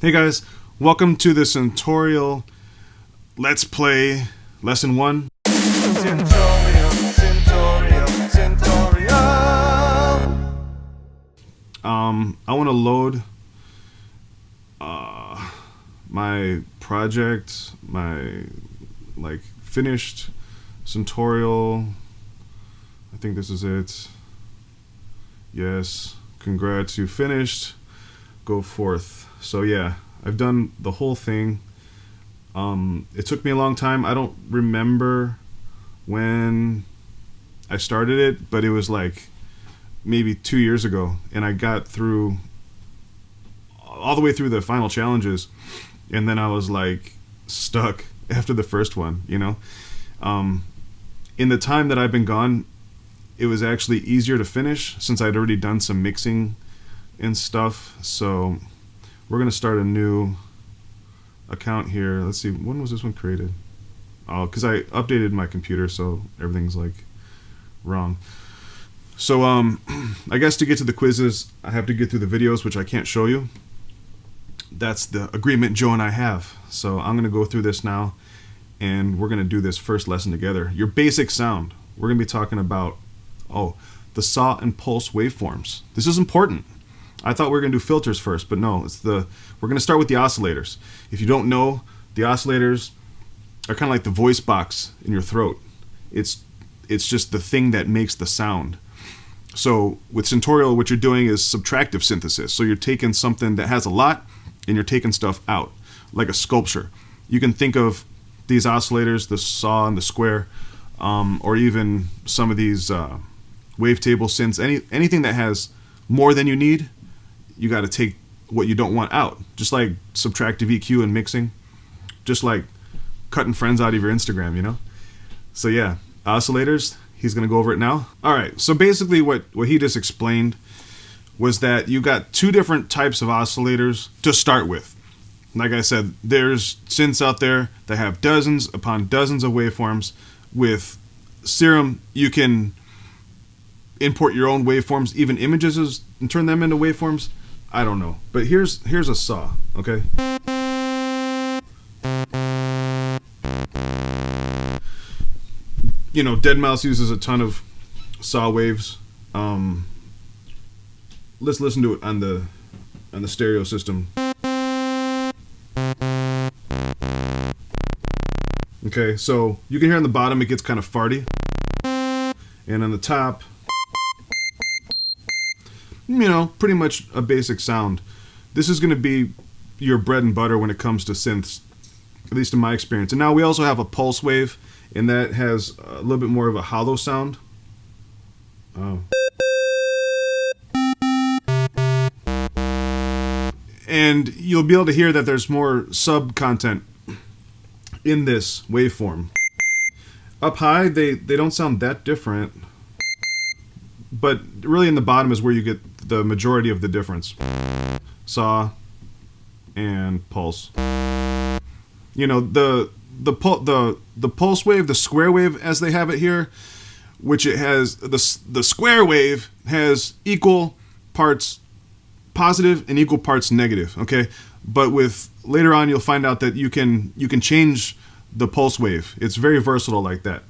Hey guys, welcome to the Syntorial Let's Play Lesson 1. Syntorial. I want to load my project, my finished Syntorial. I think this is it. Yes, congrats, you finished. Go forth. So yeah, I've done the whole thing. It took me a long time. I don't remember when I started it, but it was like maybe 2 years ago, and I got through all the way through the final challenges, and then I was like stuck after the first one, you know. In the time that I've been gone, it was actually easier to finish since I'd already done some mixing and stuff. So we're gonna start a new account here. Let's see, when was this one created? Oh, because I updated my computer, so everything's like wrong. So I guess to get to the quizzes, I have to get through the videos, which I can't show you. That's the agreement Joe and I have. So I'm gonna go through this now, and we're gonna do this first lesson together. Your basic sound. We're gonna be talking about the saw and pulse waveforms. This is important. I thought we were gonna do filters first, but no, we're gonna start with the oscillators. If you don't know, the oscillators are kind of like the voice box in your throat. It's just the thing that makes the sound. So with Syntorial, what you're doing is subtractive synthesis. So you're taking something that has a lot and you're taking stuff out, like a sculpture. You can think of these oscillators, the saw and the square, or even some of these wavetable synths, anything that has more than you need, you got to take what you don't want out. Just like subtractive EQ and mixing, just like cutting friends out of your Instagram, you know? So yeah, oscillators, he's going to go over it now. All right, so basically what he just explained was that you got two different types of oscillators to start with. Like I said, there's synths out there that have dozens upon dozens of waveforms. With Serum, you can import your own waveforms, even images, and turn them into waveforms. I don't know, but here's a saw, okay? You know, deadmau5 uses a ton of saw waves. Let's listen to it on the stereo system. Okay, so you can hear on the bottom it gets kind of farty, and on the top, you know, pretty much a basic sound. This is going to be your bread and butter when it comes to synths, at least in my experience. And now we also have a pulse wave, and that has a little bit more of a hollow sound. Oh. And you'll be able to hear that there's more sub content in this waveform. Up high, they don't sound that different, but really in the bottom is where you get the majority of the difference. Saw and pulse. You know, the pulse wave, the square wave as they have it here, which it has, the square wave has equal parts positive and equal parts negative, okay? But with later on you'll find out that you can change the pulse wave. It's very versatile like that.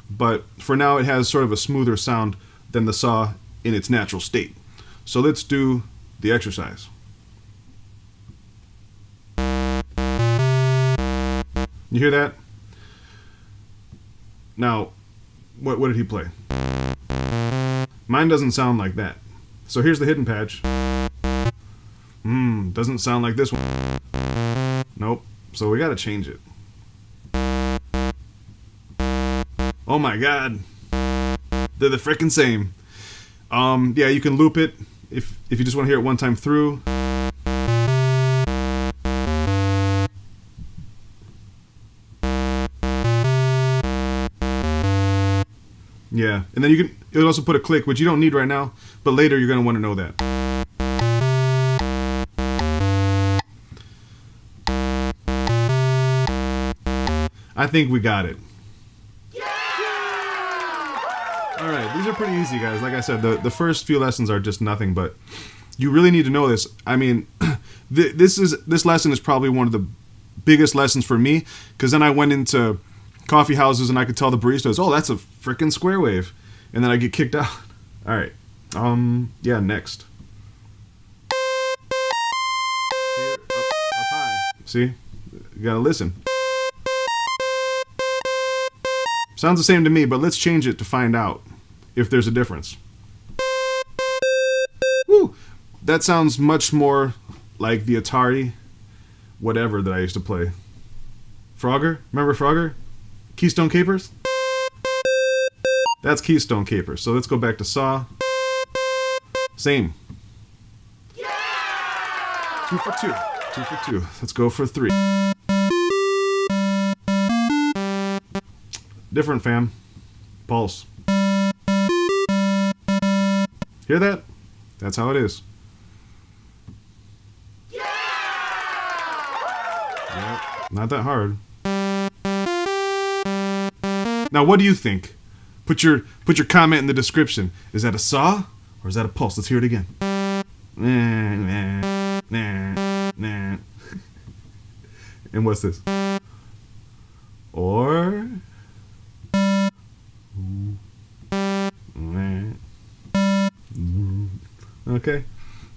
But for now it has sort of a smoother sound than the saw in its natural state. So let's do the exercise. You hear that? Now, what did he play? Mine doesn't sound like that. So here's the hidden patch. Doesn't sound like this one. Nope. So we gotta change it. Oh my god. They're the frickin' same. Yeah, you can loop it if you just want to hear it one time through. Yeah, and then it'll also put a click, which you don't need right now, but later you're gonna want to know that. I think we got it. Alright, these are pretty easy, guys. Like I said, the first few lessons are just nothing, but you really need to know this. I mean, This lesson is probably one of the biggest lessons for me, because then I went into coffee houses and I could tell the baristas, oh, that's a freaking square wave, and then I get kicked out. All right, yeah, next. Here, up high. See, you gotta listen. Sounds the same to me, but let's change it to find out if there's a difference. Woo! That sounds much more like the Atari whatever that I used to play. Frogger? Remember Frogger? Keystone Capers? That's Keystone Capers. So let's go back to Saw. Same. Yeah! 2 for 2. 2 for 2. Let's go for 3. Different, fam. Pulse. Hear that? That's how it is. Yeah! Yep. Not that hard. Now, what do you think? Put your comment in the description. Is that a saw or is that a pulse? Let's hear it again. And what's this? Or okay.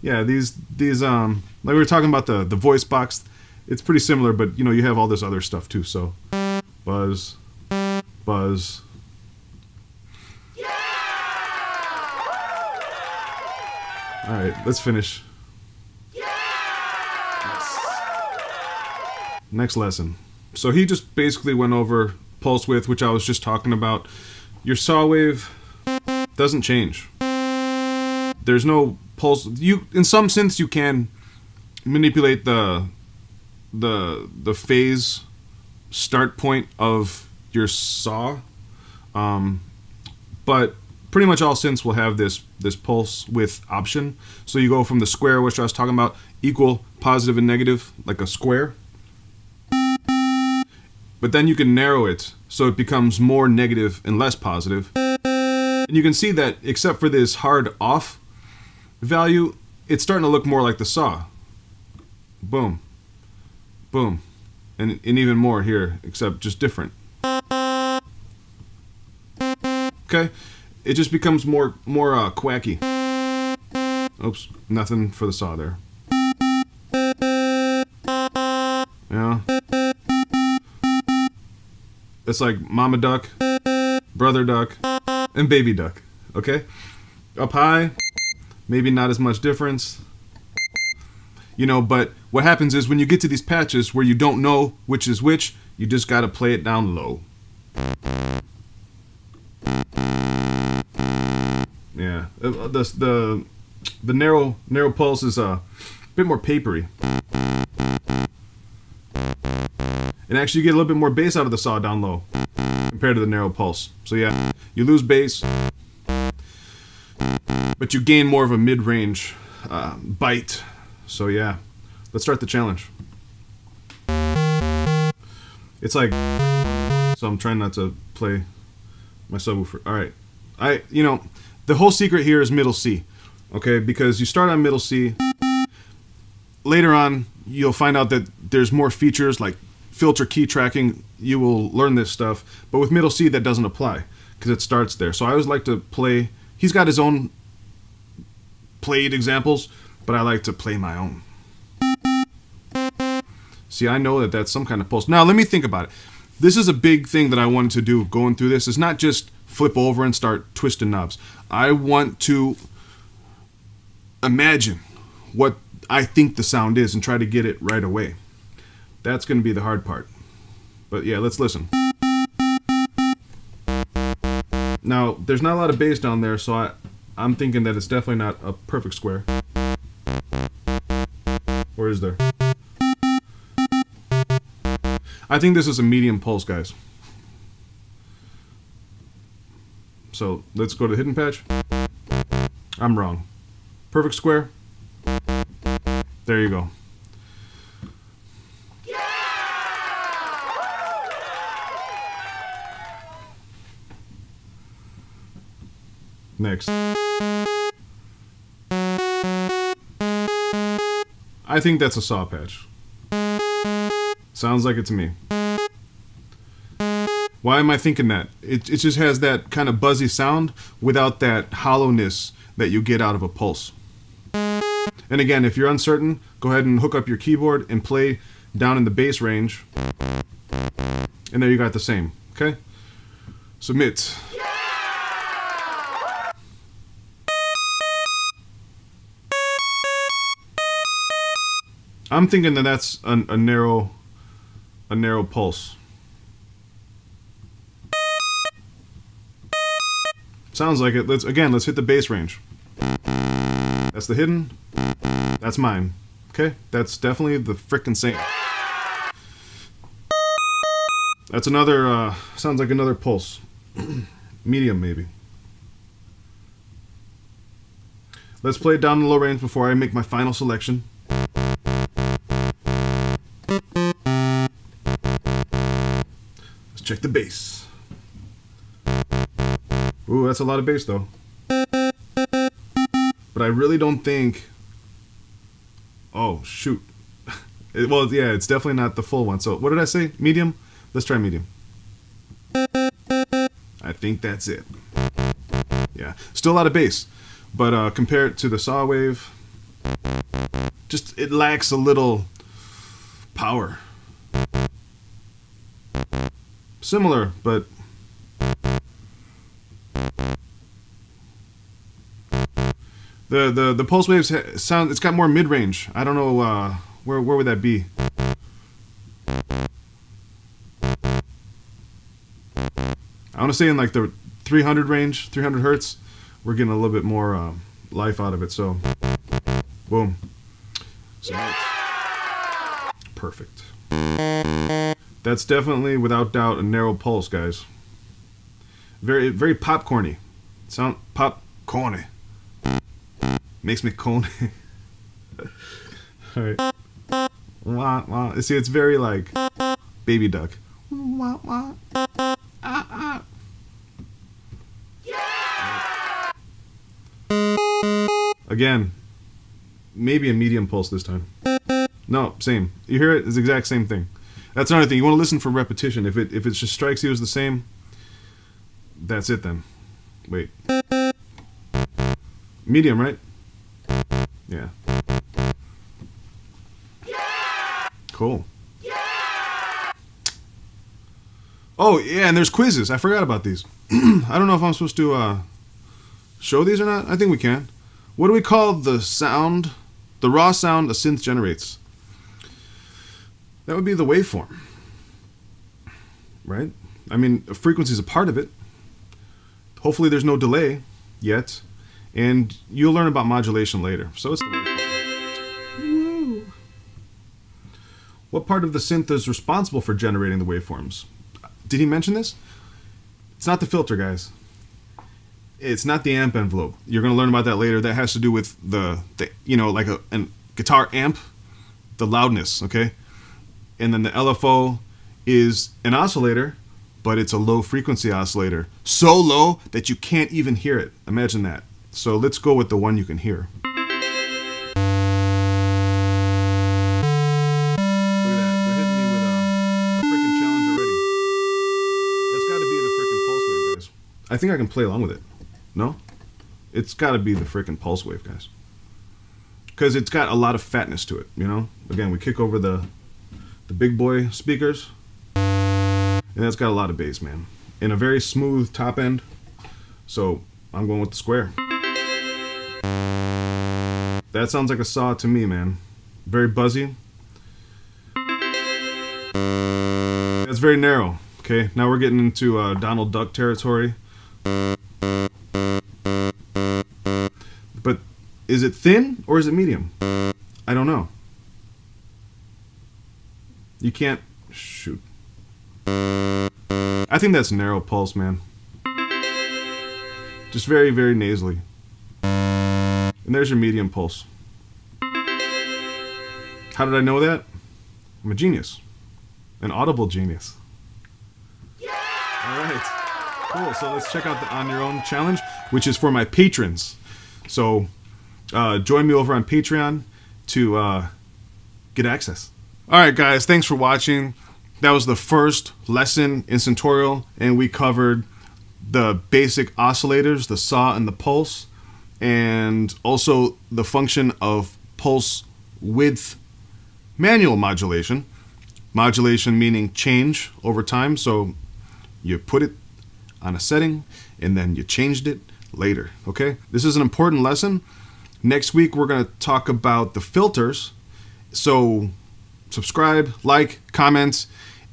Yeah, these like we were talking about the voice box, it's pretty similar, but you know, you have all this other stuff too, so buzz, buzz. Yeah! All right, let's finish. Yeah! Next lesson. So he just basically went over pulse width, which I was just talking about. Your saw wave doesn't change. There's no pulse. You in some synths you can manipulate the phase start point of your saw, but pretty much all synths will have this pulse width option. So you go from the square, which I was talking about, equal, positive, and negative, like a square. But then you can narrow it so it becomes more negative and less positive. And you can see that except for this hard off value, it's starting to look more like the saw. Boom. Boom. And even more here, except just different. Okay? It just becomes more quacky. Oops, nothing for the saw there. Yeah. It's like mama duck, brother duck, and baby duck. Okay? Up high, maybe not as much difference. You know, but what happens is when you get to these patches where you don't know which is which, you just gotta play it down low. Yeah, the narrow pulse is a bit more papery, and actually you get a little bit more bass out of the saw down low compared to the narrow pulse. So yeah, you lose bass, but you gain more of a mid-range bite. So yeah, let's start the challenge. It's like, so I'm trying not to play my subwoofer. All right, you know, the whole secret here is middle C, okay? Because you start on middle C. Later on, you'll find out that there's more features like filter key tracking. You will learn this stuff, but with middle C that doesn't apply because it starts there. So I always like to play. He's got his own played examples, but I like to play my own. See, I know that that's some kind of pulse. Now, let me think about it. This is a big thing that I wanted to do going through this. It's not just flip over and start twisting knobs. I want to imagine what I think the sound is and try to get it right away. That's going to be the hard part. But yeah, let's listen. Now, there's not a lot of bass down there, so I'm thinking that it's definitely not a perfect square. Or is there? I think this is a medium pulse, guys. So let's go to hidden patch. I'm wrong. Perfect square. There you go. Next. I think that's a saw patch. Sounds like it to me. Why am I thinking that? It just has that kind of buzzy sound without that hollowness that you get out of a pulse. And again, if you're uncertain, go ahead and hook up your keyboard and play down in the bass range. And there you got the same. Okay? Submit. I'm thinking that that's a narrow pulse. Sounds like it. Let's hit the bass range. That's the hidden. That's mine. Okay? That's definitely the frickin' same. That's another, sounds like another pulse. Medium, maybe. Let's play it down in the low range before I make my final selection. Let's check the bass. Ooh, that's a lot of bass, though. But I really don't think... Oh, shoot. Well, yeah, it's definitely not the full one. So, what did I say? Medium? Let's try medium. I think that's it. Yeah, still a lot of bass. But compared to the saw wave, just it lacks a little power. Similar, but... The pulse waves sound, it's got more mid-range. I don't know, where would that be? I want to say in like the 300 range, 300 hertz. We're getting a little bit more life out of it, so boom. So perfect. That's definitely, without doubt, a narrow pulse, guys. Very, very popcorny. Sound popcorny. Makes me coney. Alright. Wah, wah. See, it's very like Baby Duck. Wah, wah. Ah, ah. Again, maybe a medium pulse this time. No, same. You hear it? It's the exact same thing. That's another thing. You want to listen for repetition. If it just strikes you as the same, that's it then. Wait. Medium, right? Yeah. Cool. Oh, yeah, and there's quizzes. I forgot about these. I don't know if I'm supposed to show these or not. I think we can. What do we call the sound, the raw sound a synth generates? That would be the waveform. Right? I mean, frequency is a part of it. Hopefully there's no delay yet. And you'll learn about modulation later. So it's the waveform. Woo. What part of the synth is responsible for generating the waveforms? Did he mention this? It's not the filter, guys. It's not the amp envelope. You're going to learn about that later. That has to do with the you know, like a guitar amp, the loudness, okay? And then the LFO is an oscillator, but it's a low frequency oscillator. So low that you can't even hear it. Imagine that. So let's go with the one you can hear. Look at that. They're hitting me with a freaking challenge already. That's got to be the freaking pulse wave, guys. I think I can play along with it. No? It's got to be the freaking pulse wave, guys. Because it's got a lot of fatness to it, you know? Again, we kick over the big boy speakers. And that's got a lot of bass, man. And a very smooth top end. So I'm going with the square. That sounds like a saw to me, man. Very buzzy. That's very narrow. Okay, now we're getting into Donald Duck territory. But is it thin or is it medium? I don't know. You can't shoot. I think that's narrow pulse, man. Just very, very nasally. And there's your medium pulse. How did I know that? I'm a genius. An audible genius. Alright. Cool. So let's check out the On Your Own challenge, which is for my patrons. So join me over on Patreon to get access. All right, guys, thanks for watching. That was the first lesson in Syntorial, and we covered the basic oscillators, the saw and the pulse, and also the function of pulse width manual modulation. Modulation meaning change over time, so you put it on a setting and then you changed it later, okay? This is an important lesson. Next week we're going to talk about the filters, so subscribe, like, comment,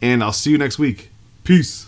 and I'll see you next week. Peace.